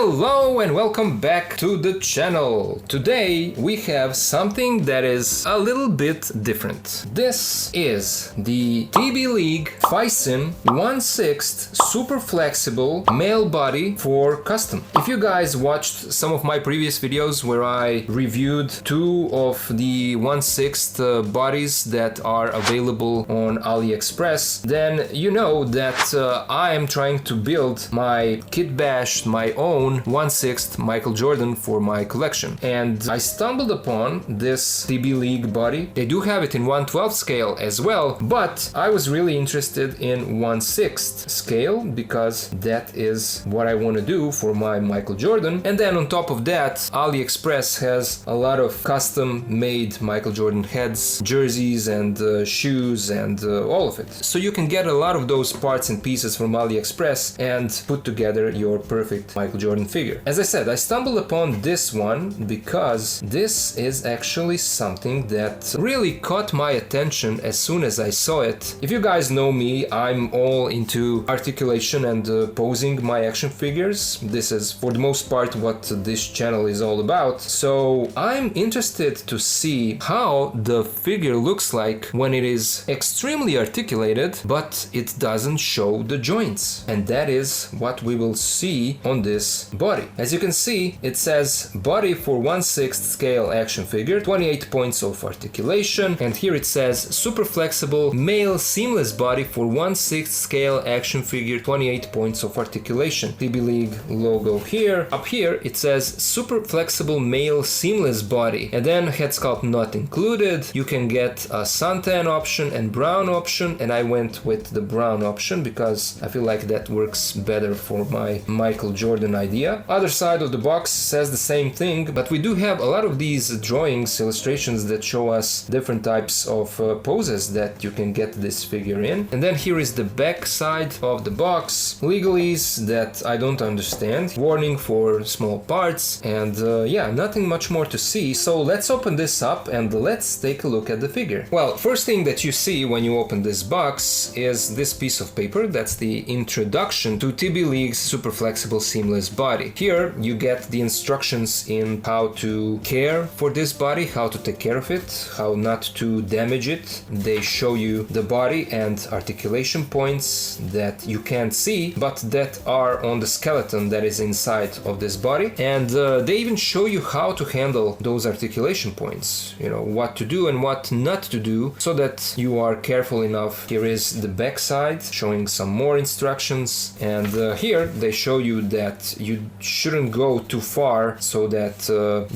Hello and welcome back to the channel. Today we have something that is a little bit different. This is the TBLeague Phicen 1/6 super flexible male body for custom. If you guys watched some of my previous videos where I reviewed two of the 1/6 bodies that are available on AliExpress, then you know that I am trying to build my kit bash, my own 1/6 Michael Jordan for my collection. And I stumbled upon this TBLeague body. They do have it in 1/12 scale as well, but I was really interested in 1/6 scale because that is what I want to do for my Michael Jordan. And then on top of that, AliExpress has a lot of custom made Michael Jordan heads, jerseys and shoes and all of it. So you can get a lot of those parts and pieces from AliExpress and put together your perfect Michael Jordan figure. As I said, I stumbled upon this one because this is actually something that really caught my attention as soon as I saw it. If you guys know me, I'm all into articulation and posing my action figures. This is for the most part what this channel is all about. So I'm interested to see how the figure looks like when it is extremely articulated, but it doesn't show the joints. And that is what we will see on this body. As you can see, it says body for 1/6 scale action figure, 28 points of articulation, and here it says super flexible male seamless body for 1/6 scale action figure, 28 points of articulation. TBLeague logo here. Up here it says super flexible male seamless body, and then head sculpt not included. You can get a suntan option and brown option, and I went with the brown option because I feel like that works better for my Michael Jordan idea. Other side of the box says the same thing, but we do have a lot of these drawings, illustrations that show us different types of poses that you can get this figure in. And then here is the back side of the box, legalese that I don't understand, warning for small parts, and yeah, nothing much more to see. So let's open this up and let's take a look at the figure. Well, first thing that you see when you open this box is this piece of paper. That's the introduction to TBLeague's super flexible seamless body. Here you get the instructions in how to care for this body, how to take care of it, how not to damage it. They show you the body and articulation points that you can't see, but that are on the skeleton that is inside of this body. And they even show you how to handle those articulation points, you know, what to do and what not to do, so that you are careful enough. Here is the back side showing some more instructions, and here they show you that you shouldn't go too far so that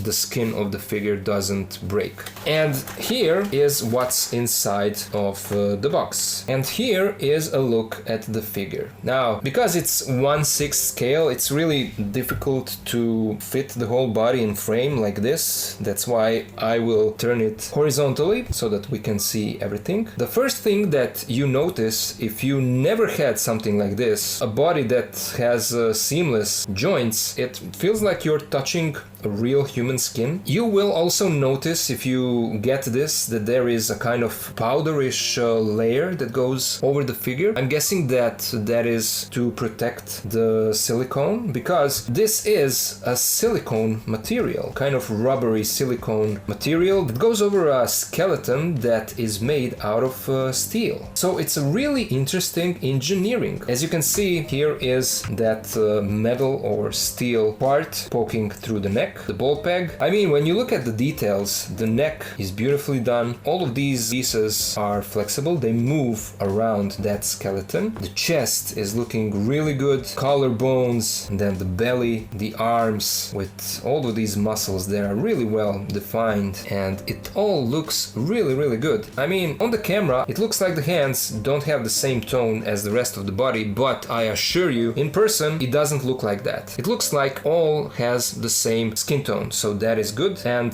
the skin of the figure doesn't break. And here is what's inside of the box. And here is a look at the figure. Now, because it's 1/6 scale, it's really difficult to fit the whole body in frame like this. That's why I will turn it horizontally so that we can see everything. The first thing that you notice if you never had something like this, a body that has seamless joints, it feels like you're touching a real human skin. You will also notice if you get this that there is a kind of powderish layer that goes over the figure. I'm guessing that that is to protect the silicone, because this is a silicone material, kind of rubbery silicone material that goes over a skeleton that is made out of steel. So it's a really interesting engineering. As you can see, here is that metal or steel part poking through the neck, the ball peg. I mean, when you look at the details, the neck is beautifully done. All of these pieces are flexible. They move around that skeleton. The chest is looking really good. Collarbones, and then the belly, the arms with all of these muscles that are really well defined, and it all looks really, really good. I mean, on the camera, it looks like the hands don't have the same tone as the rest of the body, but I assure you, in person, it doesn't look like that. It looks like all has the same skin tone, so that is good. And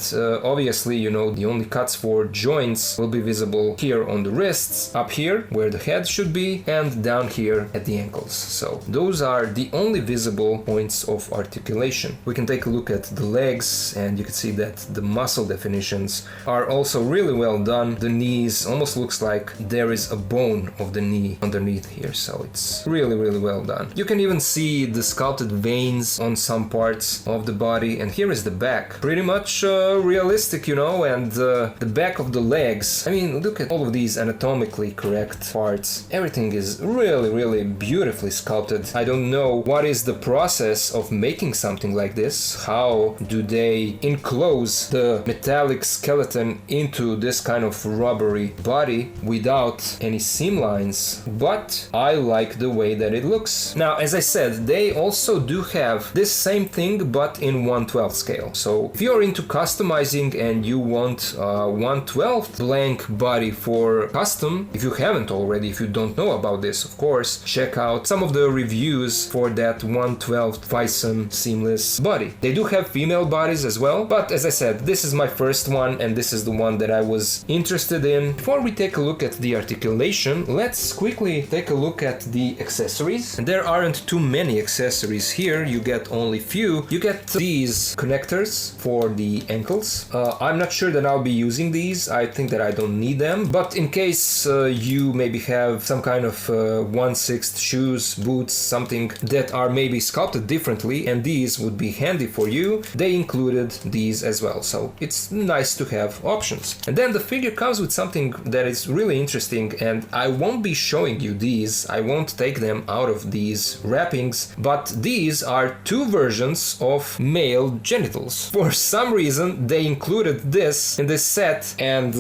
obviously, you know, the only cuts for joints will be visible here on the wrists, up here where the head should be, and down here at the ankles. So those are the only visible points of articulation. We can take a look at the legs, and you can see that the muscle definitions are also really well done. The knees almost looks like there is a bone of the knee underneath here, so it's really well done. You can even see the sculpted veins on some parts of the body, and here is the back. Pretty much realistic, you know, and the back of the legs. I mean, look at all of these anatomically correct parts. Everything is really beautifully sculpted. I don't know what is the process of making something like this. How do they enclose the metallic skeleton into this kind of rubbery body without any seam lines? But I like the way that it looks. Now, as I said, they also do have this same thing but in 1/12 scale. So if you're into customizing and you want 1/12 blank body for custom, if you haven't already, if you don't know about this, of course, check out some of the reviews for that 1/12 Phicen seamless body. They do have female bodies as well, but as I said, this is my first one and this is the one that I was interested in. Before we take a look at the articulation, let's quickly take a look at the accessories. There aren't too many accessories here, you get only few. You get these connectors for the ankles. I'm not sure that I'll be using these. I think that I don't need them, but in case you maybe have some kind of 1/6 shoes, boots, something that are maybe sculpted differently, and these would be handy for you, they included these as well, so it's nice to have options. And then the figure comes with something that is really interesting, and I won't be showing you these, I won't take them out of these wrappings, but these are two versions of male genitals. For some reason they included this in this set, and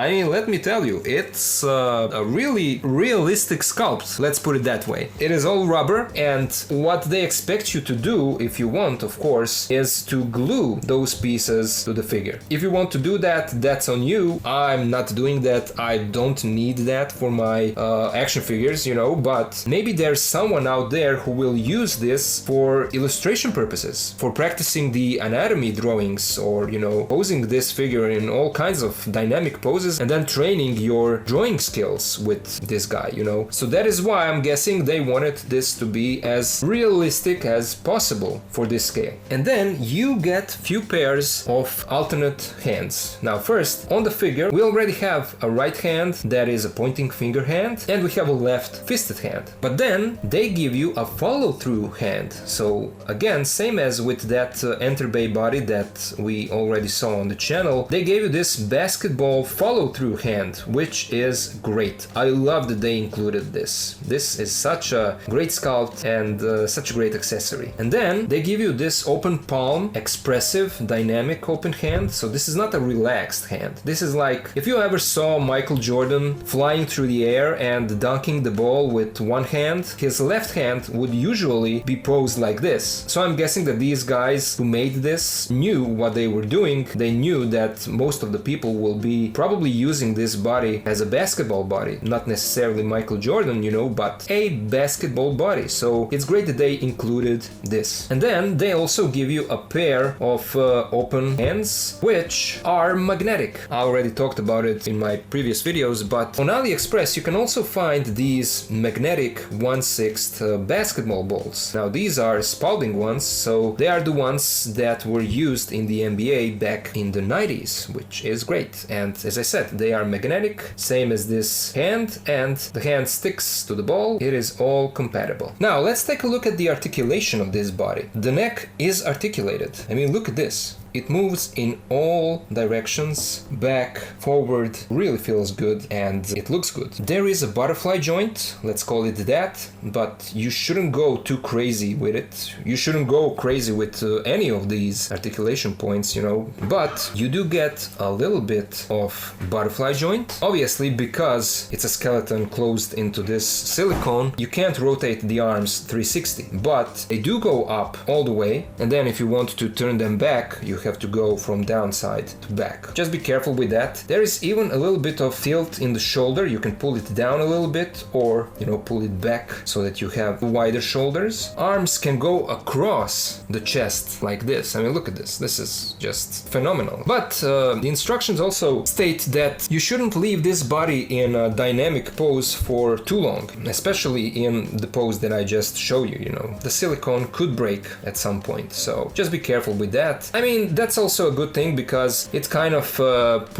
I mean, let me tell you, it's a really realistic sculpt, let's put it that way. It is all rubber, and what they expect you to do, if you want, of course, is to glue those pieces to the figure. If you want to do that, that's on you. I'm not doing that. I don't need that for my action figures, you know, but maybe there's someone out there who will use this for illustration purposes, for practicing the anatomy drawings, or, you know, posing this figure in all kinds of dynamic poses and then training your drawing skills with this guy, you know. So that is why I'm guessing they wanted this to be as realistic as possible for this scale. And then you get few pairs of alternate hands. Now first, on the figure, we already have a right hand that is a pointing finger hand, and we have a left fisted hand. But then they give you a follow-through hand. So again, same as with that Enter Bay body that we already saw on the channel, they gave you this basketball follow-through hand, which is great. I love that they included this. This is such a great sculpt and such a great accessory. And then they give you this open palm, expressive, dynamic open hand. So this is not a relaxed hand. This is like if you ever saw Michael Jordan flying through the air and dunking the ball with one hand, his left hand would usually be posed like this. So I'm guessing that these guys who made this knew what they were doing. They knew that most of the people will be probably using this body as a basketball body, not necessarily Michael Jordan, you know, but a basketball body. So it's great that they included this. And then they also give you a pair of open hands, which are magnetic. I already talked about it in my previous videos, but on AliExpress you can also find these magnetic 1/6 basketball balls. Now these are Spalding ones, so they are the ones that were used in the NBA back in the 90s, which is great. And as I said, they are magnetic, same as this hand, and the hand sticks to the ball. It is all compatible. Now let's take a look at the articulation of this body. The neck is articulated. I mean, look at this. It moves in all directions, back, forward, really feels good and it looks good. There is a butterfly joint, let's call it that, but you shouldn't go too crazy with it. You shouldn't go crazy with any of these articulation points, you know, but you do get a little bit of butterfly joint. Obviously, because it's a skeleton closed into this silicone, you can't rotate the arms 360, but they do go up all the way, and then if you want to turn them back, you have to go from downside to back. Just be careful with that. There is even a little bit of tilt in the shoulder. You can pull it down a little bit or, pull it back so that you have wider shoulders. Arms can go across the chest like this. I mean, look at this. This is just phenomenal. But the instructions also state that you shouldn't leave this body in a dynamic pose for too long, especially in the pose that I just showed you, The silicone could break at some point, so just be careful with that. I mean, that's also a good thing because it kind of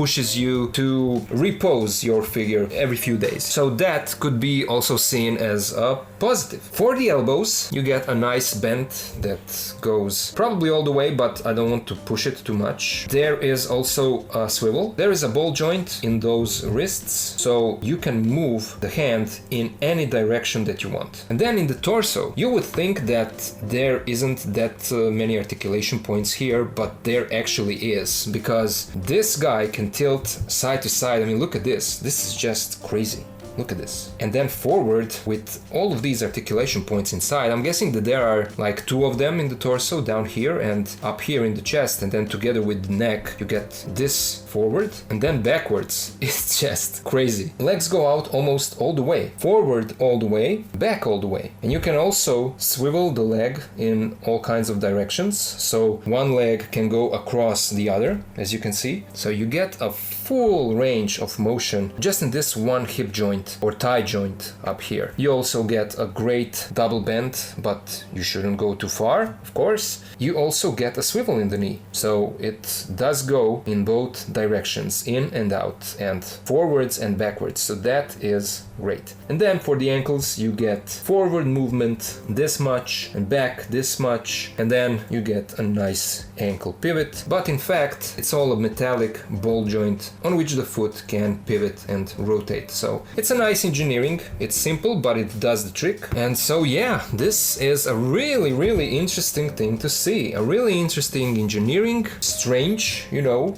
pushes you to repose your figure every few days. So that could be also seen as a positive. For the elbows, you get a nice bend that goes probably all the way, but I don't want to push it too much. There is also a swivel. There is a ball joint in those wrists, so you can move the hand in any direction that you want. And then in the torso, you would think that there isn't that many articulation points here, but there actually is, because this guy can tilt side to side. I mean, look at this. This is just crazy. Look at this. And then forward with all of these articulation points inside. I'm guessing that there are like 2 of them in the torso, down here and up here in the chest, and then together with the neck you get this forward and then backwards. It's just crazy. Legs go out almost all the way. Forward all the way, back all the way. And you can also swivel the leg in all kinds of directions. So one leg can go across the other, as you can see. So you get a full range of motion just in this one hip joint or thigh joint up here. You also get a great double bend, but you shouldn't go too far, of course. You also get a swivel in the knee, so it does go in both directions, in and out, and forwards and backwards, so that is great. And then for the ankles, you get forward movement this much and back this much, and then you get a nice ankle pivot. But in fact, it's all a metallic ball joint on which the foot can pivot and rotate. So it's a nice engineering. It's simple, but it does the trick. And so yeah, this is a really interesting thing to see. A really interesting engineering. Strange,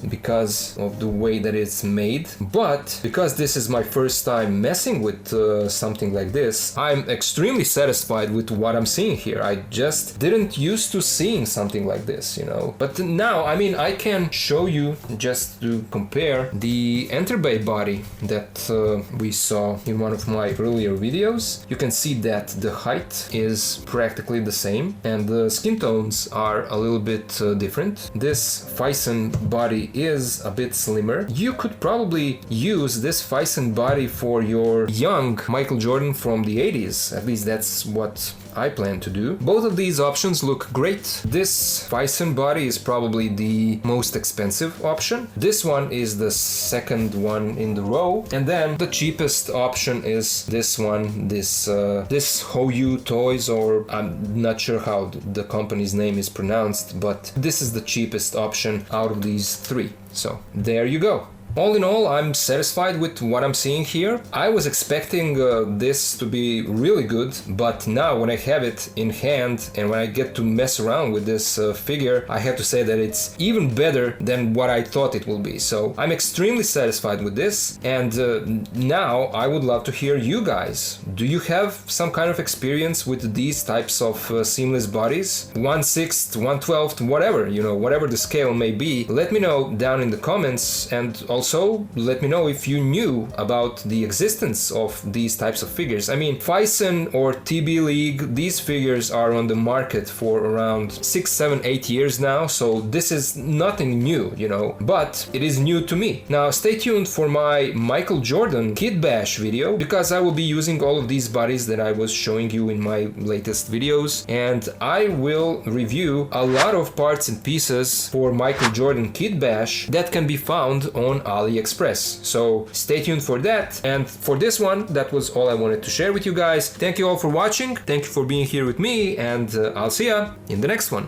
because of the way that it's made. But because this is my first time messing with something like this, I'm extremely satisfied with what I'm seeing here. I just didn't used to seeing something like this, But now, I mean, I can show you, just to compare, the enterbay body that we saw in one of my earlier videos. You can see that the height is practically the same and the skin tones are a little bit different. This Phicen body is a bit slimmer. You could probably use this Phicen body for your young Michael Jordan from the 80s. At least that's what I plan to do. Both of these options look great. This Phicen body is probably the most expensive option. This one is the second one in the row, and then the cheapest option is this one, this Hoyu Toys, or I'm not sure how the company's name is pronounced, but this is the cheapest option out of these 3. So there you go. All in all, I'm satisfied with what I'm seeing here. I was expecting this to be really good, but now when I have it in hand and when I get to mess around with this figure, I have to say that it's even better than what I thought it will be. So I'm extremely satisfied with this, and now I would love to hear you guys. Do you have some kind of experience with these types of seamless bodies? 1/6, 1/12, whatever, whatever the scale may be. Let me know down in the comments, and also let me know if you knew about the existence of these types of figures. I mean, Phicen or TBLeague, these figures are on the market for around 6, 7, 8 years now, so this is nothing new, but it is new to me. Now stay tuned for my Michael Jordan Kit Bash video, because I will be using all of these bodies that I was showing you in my latest videos, and I will review a lot of parts and pieces for Michael Jordan Kit Bash that can be found on AliExpress. So stay tuned for that. And for this one, that was all I wanted to share with you guys. Thank you all for watching. Thank you for being here with me, and I'll see ya in the next one.